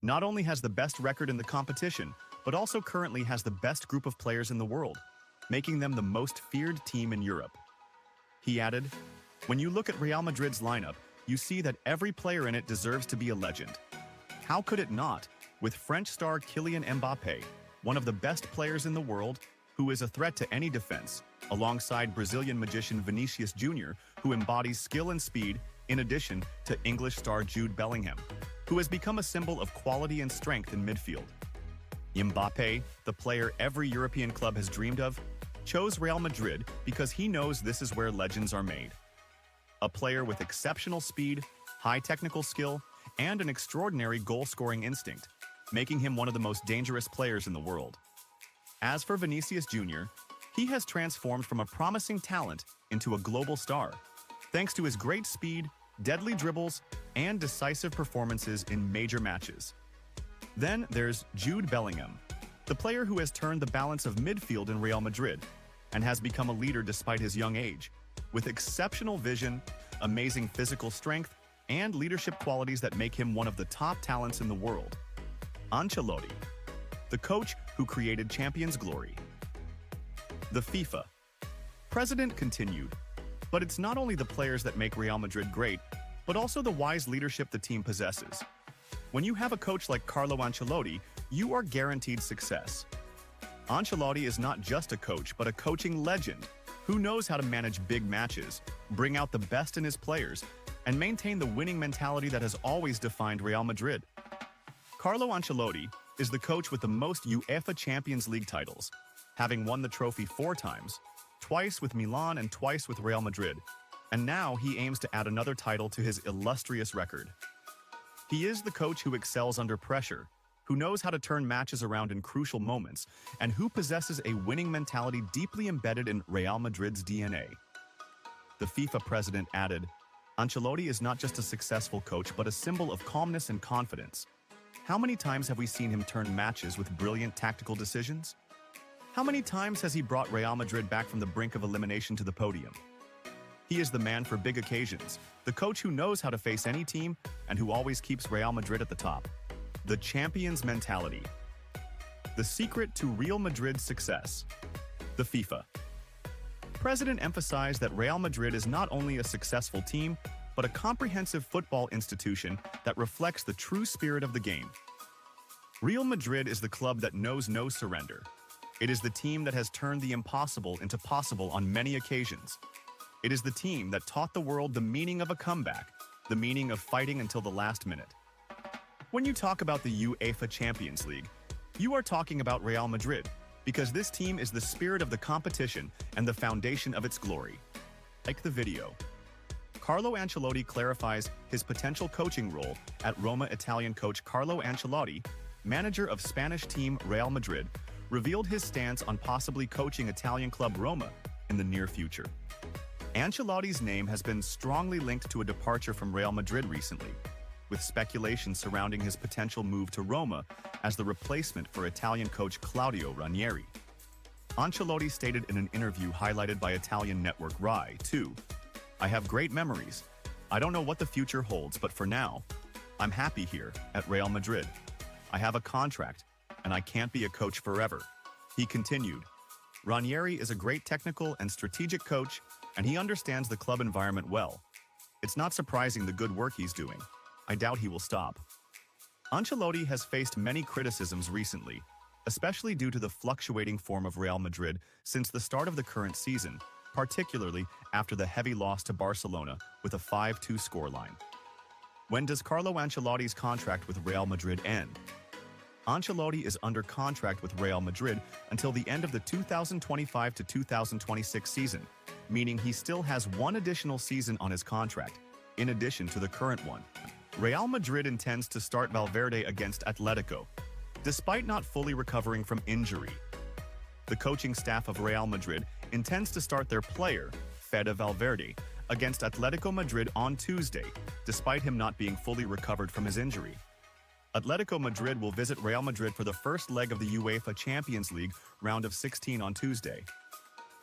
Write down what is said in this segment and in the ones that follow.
not only has the best record in the competition, but also currently has the best group of players in the world, making them the most feared team in Europe. He added, "When you look at Real Madrid's lineup, you see that every player in it deserves to be a legend. How could it not, with French star Kylian Mbappé, one of the best players in the world, who is a threat to any defense, alongside Brazilian magician Vinicius Jr., who embodies skill and speed, in addition to English star Jude Bellingham, who has become a symbol of quality and strength in midfield. Mbappé, the player every European club has dreamed of, chose Real Madrid because he knows this is where legends are made. A player with exceptional speed, high technical skill, and an extraordinary goal-scoring instinct, making him one of the most dangerous players in the world. As for Vinicius Jr., he has transformed from a promising talent into a global star, thanks to his great speed, deadly dribbles, and decisive performances in major matches. Then there's Jude Bellingham, the player who has turned the balance of midfield in Real Madrid and has become a leader despite his young age, with exceptional vision, amazing physical strength, and leadership qualities that make him one of the top talents in the world. Ancelotti, the coach who created Champions Glory. The FIFA president continued, "But it's not only the players that make Real Madrid great, but also the wise leadership the team possesses. When you have a coach like Carlo Ancelotti, you are guaranteed success. Ancelotti is not just a coach, but a coaching legend who knows how to manage big matches, bring out the best in his players, and maintain the winning mentality that has always defined Real Madrid." Carlo Ancelotti is the coach with the most UEFA Champions League titles, having won the trophy 4 times, twice with Milan and twice with Real Madrid, and now he aims to add another title to his illustrious record. He is the coach who excels under pressure, who knows how to turn matches around in crucial moments, and who possesses a winning mentality deeply embedded in Real Madrid's DNA. The FIFA president added, "Ancelotti is not just a successful coach, but a symbol of calmness and confidence. How many times have we seen him turn matches with brilliant tactical decisions? How many times has he brought Real Madrid back from the brink of elimination to the podium? He is the man for big occasions, the coach who knows how to face any team and who always keeps Real Madrid at the top." The champion's mentality. The secret to Real Madrid's success. The FIFA president emphasized that Real Madrid is not only a successful team, but a comprehensive football institution that reflects the true spirit of the game. Real Madrid is the club that knows no surrender. It is the team that has turned the impossible into possible on many occasions. It is the team that taught the world the meaning of a comeback, the meaning of fighting until the last minute. When you talk about the UEFA Champions League, you are talking about Real Madrid, because this team is the spirit of the competition and the foundation of its glory. Like the video. Carlo Ancelotti clarifies his potential coaching role at Roma. Italian coach Carlo Ancelotti, manager of Spanish team Real Madrid, revealed his stance on possibly coaching Italian club Roma in the near future. Ancelotti's name has been strongly linked to a departure from Real Madrid recently, with speculation surrounding his potential move to Roma as the replacement for Italian coach Claudio Ranieri. Ancelotti stated in an interview highlighted by Italian network Rai 2, "I have great memories. I don't know what the future holds, but for now, I'm happy here at Real Madrid. I have a contract, and I can't be a coach forever." He continued, "Ranieri is a great technical and strategic coach, and he understands the club environment well. It's not surprising the good work he's doing. I doubt he will stop." Ancelotti has faced many criticisms recently, especially due to the fluctuating form of Real Madrid since the start of the current season, particularly after the heavy loss to Barcelona with a 5-2 scoreline. When does Carlo Ancelotti's contract with Real Madrid end? Ancelotti is under contract with Real Madrid until the end of the 2025 to 2026 season, meaning he still has one additional season on his contract, in addition to the current one. Real Madrid intends to start Valverde against Atletico, despite not fully recovering from injury. The coaching staff of Real Madrid intends to start their player, Fede Valverde, against Atletico Madrid on Tuesday, despite him not being fully recovered from his injury. Atletico Madrid will visit Real Madrid for the first leg of the UEFA Champions League round of 16 on Tuesday.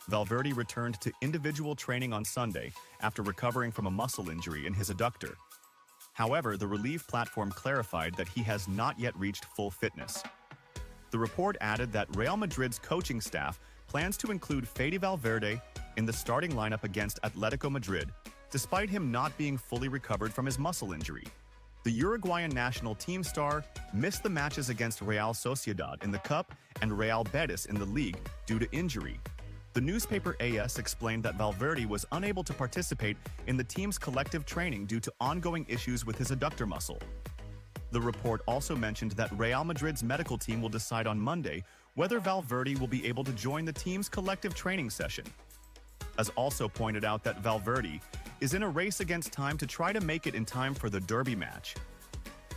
Valverde returned to individual training on Sunday after recovering from a muscle injury in his adductor. However, the Relief platform clarified that he has not yet reached full fitness. The report added that Real Madrid's coaching staff plans to include Fede Valverde in the starting lineup against Atletico Madrid, despite him not being fully recovered from his muscle injury. The Uruguayan national team star missed the matches against Real Sociedad in the Cup and Real Betis in the league due to injury. The newspaper AS explained that Valverde was unable to participate in the team's collective training due to ongoing issues with his adductor muscle. The report also mentioned that Real Madrid's medical team will decide on Monday whether Valverde will be able to join the team's collective training session. As also pointed out that Valverde is in a race against time to try to make it in time for the derby match.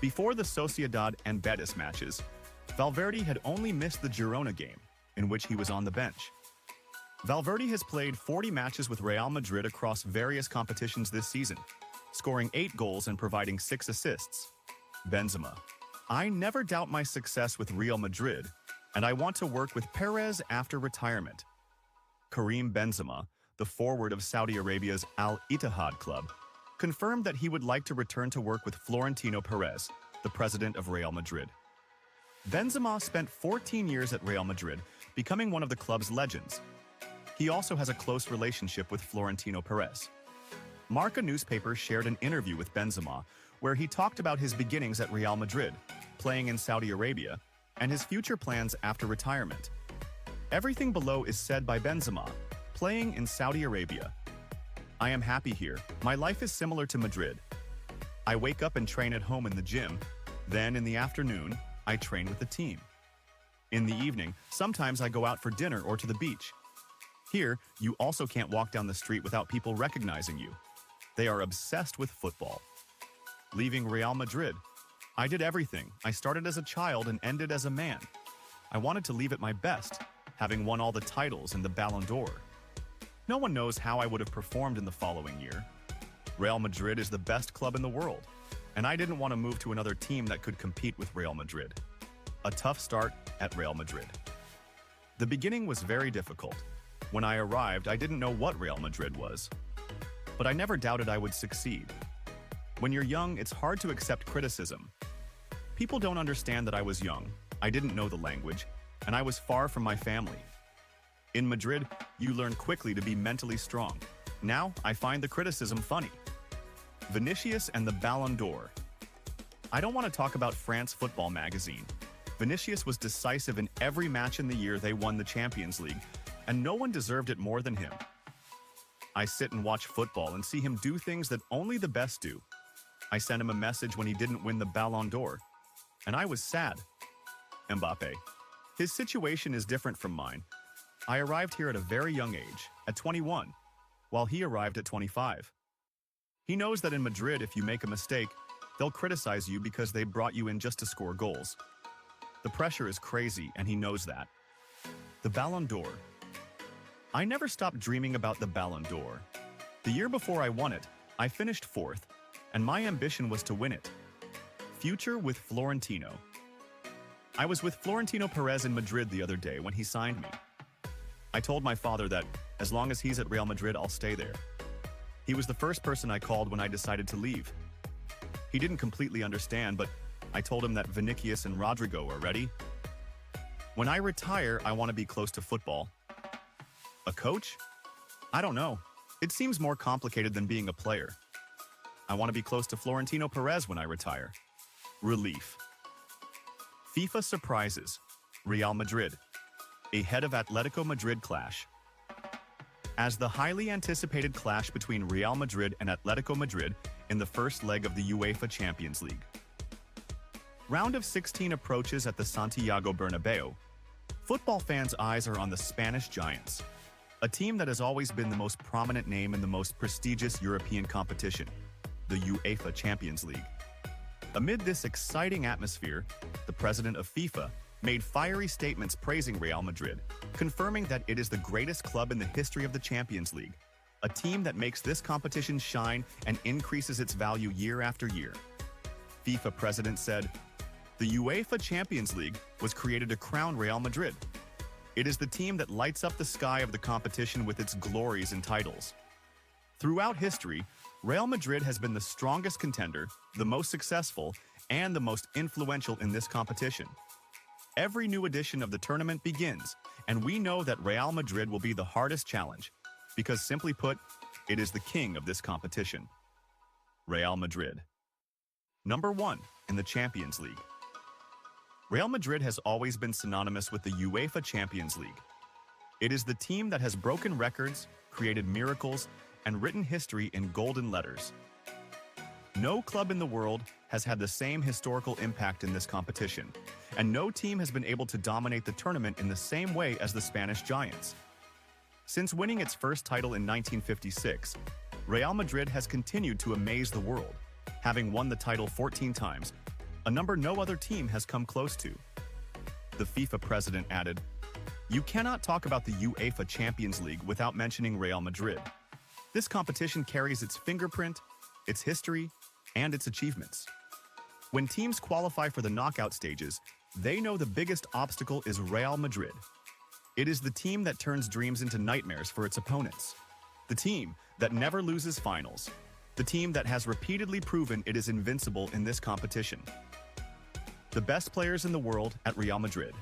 Before the Sociedad and Betis matches, Valverde had only missed the Girona game, in which he was on the bench. Valverde has played 40 matches with Real Madrid across various competitions this season, scoring 8 goals and providing 6 assists. Benzema: I never doubt my success with Real Madrid, and I want to work with Perez after retirement. Karim Benzema, the forward of Saudi Arabia's Al Ittihad club, confirmed that he would like to return to work with Florentino Perez, the president of Real Madrid. Benzema spent 14 years at Real Madrid, becoming one of the club's legends. He also has a close relationship with Florentino Perez. Marca newspaper shared an interview with Benzema where he talked about his beginnings at Real Madrid, playing in Saudi Arabia, and his future plans after retirement. Everything below is said by Benzema, playing in Saudi Arabia. I am happy here. My life is similar to Madrid. I wake up and train at home in the gym. Then in the afternoon, I train with the team. In the evening, sometimes I go out for dinner or to the beach. Here, you also can't walk down the street without people recognizing you. They are obsessed with football. Leaving Real Madrid, I did everything. I started as a child and ended as a man. I wanted to leave at my best, having won all the titles and the Ballon d'Or. No one knows how I would have performed in the following year. Real Madrid is the best club in the world, and I didn't want to move to another team that could compete with Real Madrid. A tough start at Real Madrid. The beginning was very difficult. When I arrived, I didn't know what Real Madrid was. But I never doubted I would succeed. When you're young, it's hard to accept criticism. People don't understand that I was young, I didn't know the language, and I was far from my family. In Madrid, you learn quickly to be mentally strong. Now, I find the criticism funny. Vinicius and the Ballon d'Or. I don't want to talk about France Football magazine. Vinicius was decisive in every match in the year they won the Champions League, and no one deserved it more than him. I sit and watch football and see him do things that only the best do. I sent him a message when he didn't win the Ballon d'Or, and I was sad. Mbappe. His situation is different from mine. I arrived here at a very young age, at 21, while he arrived at 25. He knows that in Madrid, if you make a mistake, they'll criticize you because they brought you in just to score goals. The pressure is crazy, and he knows that. The Ballon d'Or. I never stopped dreaming about the Ballon d'Or. The year before I won it, I finished 4th, and my ambition was to win it. Future with Florentino. I was with Florentino Perez in Madrid the other day when he signed me. I told my father that, as long as he's at Real Madrid, I'll stay there. He was the first person I called when I decided to leave. He didn't completely understand, but I told him that Vinicius and Rodrigo are ready. When I retire, I want to be close to football. A coach? I don't know. It seems more complicated than being a player. I want to be close to Florentino Perez when I retire. Relief. FIFA surprises. Real Madrid. Ahead of Atletico Madrid clash. As the highly anticipated clash between Real Madrid and Atletico Madrid in the first leg of the UEFA Champions League. Round of 16 approaches at the Santiago Bernabeu. Football fans' eyes are on the Spanish Giants, a team that has always been the most prominent name in the most prestigious European competition, the UEFA Champions League. Amid this exciting atmosphere, the president of FIFA made fiery statements praising Real Madrid, confirming that it is the greatest club in the history of the Champions League, a team that makes this competition shine and increases its value year after year. FIFA president said, "The UEFA Champions League was created to crown Real Madrid. It is the team that lights up the sky of the competition with its glories and titles. Throughout history, Real Madrid has been the strongest contender, the most successful, and the most influential in this competition. Every new edition of the tournament begins, and we know that Real Madrid will be the hardest challenge, because simply put, it is the king of this competition. Real Madrid. Number 1 in the Champions League. Real Madrid has always been synonymous with the UEFA Champions League. It is the team that has broken records, created miracles, and written history in golden letters. No club in the world has had the same historical impact in this competition, and no team has been able to dominate the tournament in the same way as the Spanish Giants. Since winning its first title in 1956, Real Madrid has continued to amaze the world, having won the title 14 times, a number no other team has come close to. The FIFA president added, "You cannot talk about the UEFA Champions League without mentioning Real Madrid. This competition carries its fingerprint, its history, and its achievements. When teams qualify for the knockout stages, they know the biggest obstacle is Real Madrid. It is the team that turns dreams into nightmares for its opponents. The team that never loses finals. The team that has repeatedly proven it is invincible in this competition. The best players in the world at Real Madrid."